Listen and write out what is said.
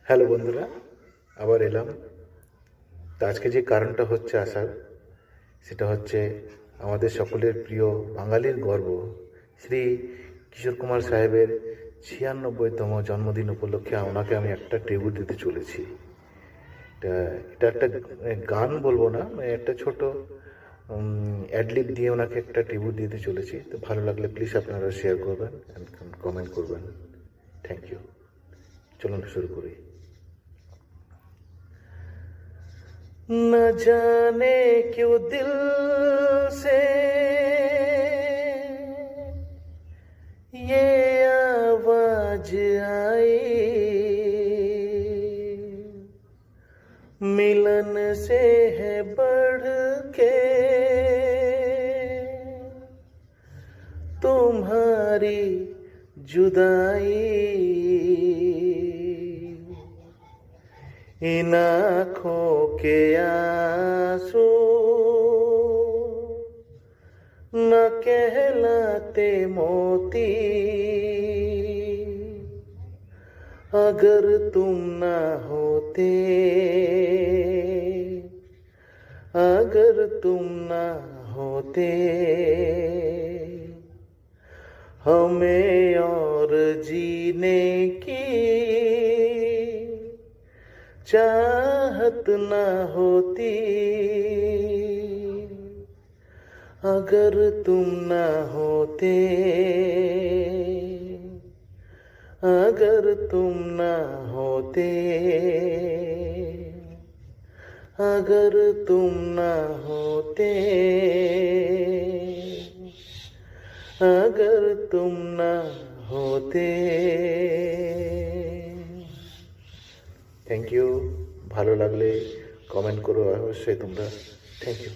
Hello বন্ধুরা, আবার এলাম। তো আজকে যে কারণটা হচ্ছে আসার, সেটা হচ্ছে আমাদের সকলের প্রিয় বাঙালির গর্ব শ্রী কিশোর কুমার সাহেবের 96তম জন্মদিন উপলক্ষে ওনাকে আমি একটা ট্রিবিউট দিতে চলেছি। এটা একটা গান বলবো না, একটা ছোট অ্যাডলিপ দিয়ে ওনাকে একটা ট্রিবিউট দিতে চলেছি। তো ভালো লাগলে প্লিজ আপনারা শেয়ার করবেন, কমেন্ট করবেন। Thank you. চলুন শুরু করি। न जाने क्यों दिल से ये आवाज आई, मिलन से है बढ़ के तुम्हारी जुदाई, इन आँखों के आंसू न कहलाते मोती, अगर तुम न होते, अगर तुम न होते, हमें और जीने की चाहत न होती, अगर तुम न होते, अगर तुम न होते, अगर तुम न होते, अगर तुम न होते। Thank you. ভালো লাগলে কমেন্ট করো অবশ্যই তোমরা। Thank you.